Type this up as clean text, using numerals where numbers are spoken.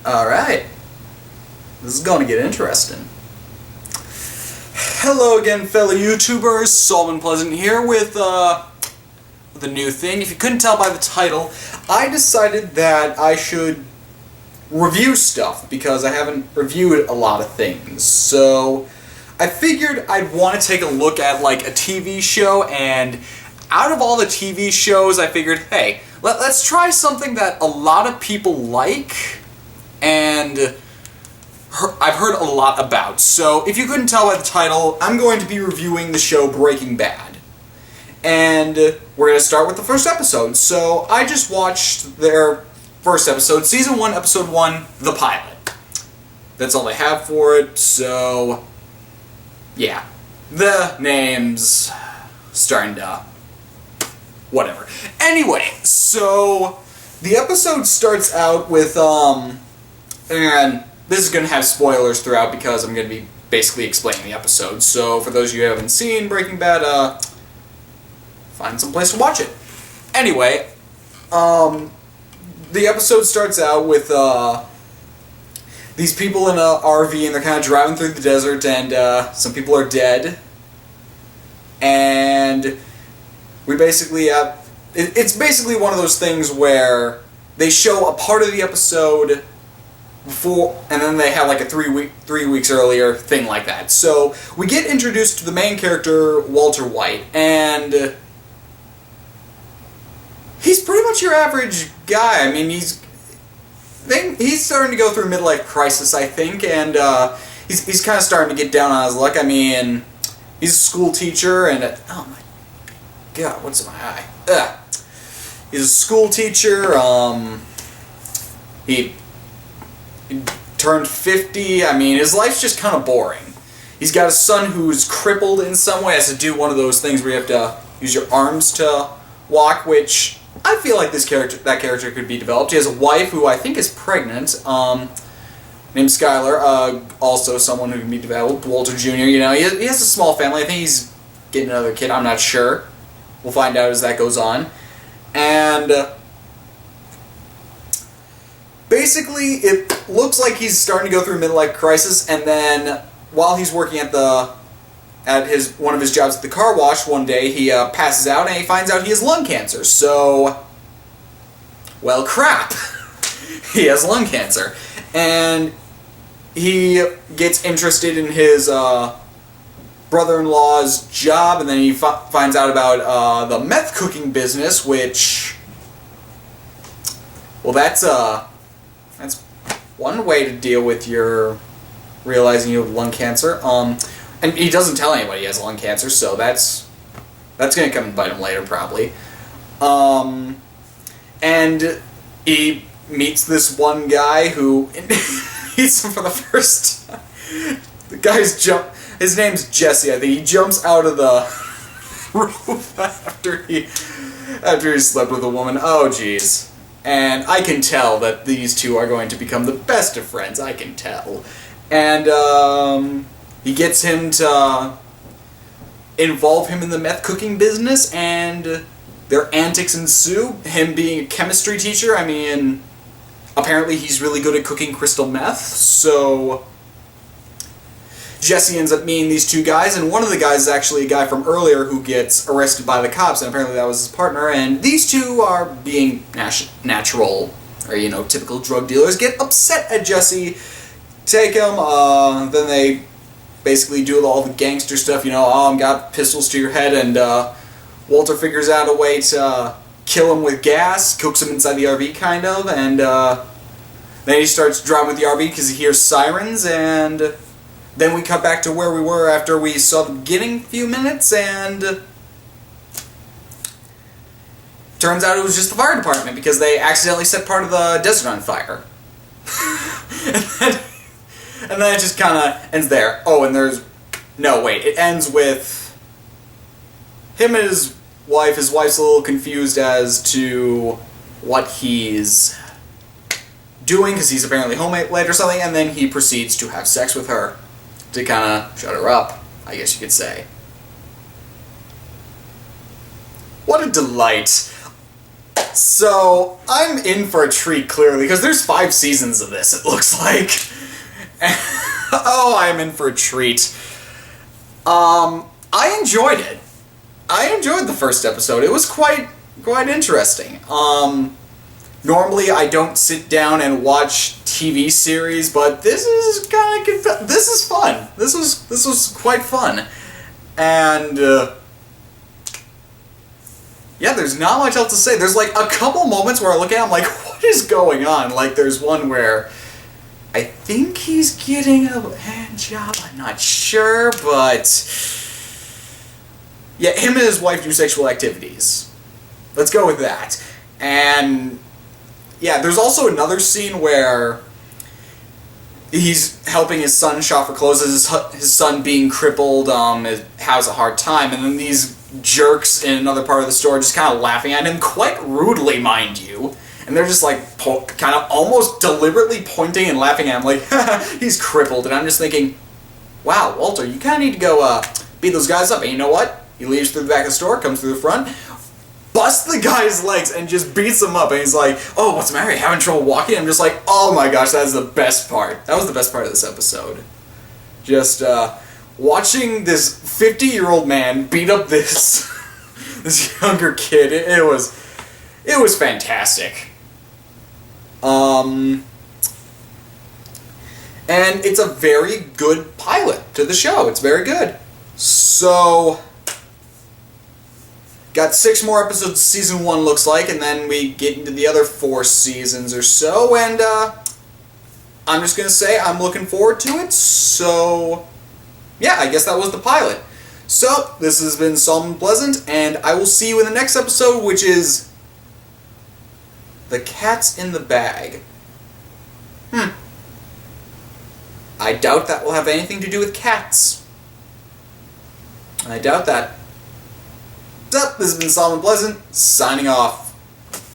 Alright. This is going to get interesting. Hello again, fellow YouTubers. Solomon Pleasant here with a new thing. If you couldn't tell by the title, I decided that I should review stuff because I haven't reviewed a lot of things. So I figured I'd want to take a look at like a TV show, and out of all the TV shows, I figured, hey, let's try something that a lot of people like and I've heard a lot about. So if you couldn't tell by the title, I'm going to be reviewing the show Breaking Bad. And we're going to start with the first episode. So I just watched their first episode, Season 1, Episode 1, the pilot. That's all they have for it, so yeah. The name's starting to whatever. Anyway, so the episode starts out with, and this is going to have spoilers throughout because I'm going to be basically explaining the episode. So for those of you who haven't seen Breaking Bad, find some place to watch it. Anyway, the episode starts out with these people in a RV, and they're kind of driving through the desert, and some people are dead. And we basically have... It's basically one of those things where they show a part of the episode before, and then they have like a 3 weeks earlier thing like that. So we get introduced to the main character, Walter White, and he's pretty much your average guy. I mean, he's starting to go through a midlife crisis, I think, and he's kind of starting to get down on his luck. I mean, he's a school teacher, and oh my god, what's in my eye? Ugh. He's a school teacher. He turned 50. I mean, his life's just kind of boring. He's got a son who's crippled in some way, has to do one of those things where you have to use your arms to walk, which I feel like that character could be developed. He has a wife who I think is pregnant, named Skylar, also someone who can be developed. Walter Jr., you know, he has a small family. I think he's getting another kid, I'm not sure. We'll find out as that goes on. And basically, it looks like he's starting to go through a midlife crisis, and then while he's working at one of his jobs at the car wash one day, he passes out and he finds out he has lung cancer. So, well, crap. He has lung cancer. And he gets interested in his brother-in-law's job, and then he finds out about the meth cooking business, which, well, that's one way to deal with your realizing you have lung cancer. And he doesn't tell anybody he has lung cancer, so that's going to come and bite him later, probably. And he meets this one guy who meets him for the first time. His name's Jesse, I think. He jumps out of the roof after he slept with a woman. Oh, jeez. And I can tell that these two are going to become the best of friends. I can tell. And, he gets him to involve him in the meth cooking business, and their antics ensue. Him being a chemistry teacher, I mean, apparently he's really good at cooking crystal meth, so Jesse ends up meeting these two guys, and one of the guys is actually a guy from earlier who gets arrested by the cops, and apparently that was his partner, and these two are being natural, or, you know, typical drug dealers, get upset at Jesse, take him, then they basically do all the gangster stuff, you know, got pistols to your head, and Walter figures out a way to kill him with gas, cooks him inside the RV, kind of, and then he starts driving with the RV because he hears sirens, and then we cut back to where we were after we saw the beginning few minutes, and turns out it was just the fire department because they accidentally set part of the desert on fire. And then it just kind of ends there. Oh, and it ends with him and his wife. His wife's a little confused as to what he's doing, because he's apparently home late or something, and then he proceeds to have sex with her to kind of shut her up, I guess you could say. What a delight. So, I'm in for a treat, clearly, because there's 5 seasons of this, it looks like. Oh, I'm in for a treat. I enjoyed it. I enjoyed the first episode. It was quite interesting. Normally I don't sit down and watch TV series, but this is kind of this is fun. This was quite fun. And yeah, there's not much else to say. There's like a couple moments where I look at it, I'm like, what is going on? Like there's one where I think he's getting a hand job. I'm not sure, but yeah, him and his wife do sexual activities. Let's go with that. And yeah, there's also another scene where he's helping his son shop for clothes. His son, being crippled, has a hard time, and then these jerks in another part of the store just kind of laughing at him, quite rudely, mind you. And they're just like kind of almost deliberately pointing and laughing at him, like, he's crippled. And I'm just thinking, wow, Walter, you kind of need to go beat those guys up. And you know what? He leaves through the back of the store, comes through the front, busts the guy's legs, and just beats him up. And he's like, oh, what's the matter? You having trouble walking? I'm just like, oh my gosh, that is the best part. That was the best part of this episode. Just watching this 50-year-old man beat up this this younger kid. It was fantastic. And it's a very good pilot to the show. It's very good. So, got 6 more episodes of season 1, looks like, and then we get into the other 4 seasons or so, and I'm just going to say I'm looking forward to it. So, yeah, I guess that was the pilot. So, this has been Solomon Pleasant, and I will see you in the next episode, which is The Cat's in the Bag. I doubt that will have anything to do with cats. I doubt that. So, this has been Solomon Pleasant, signing off.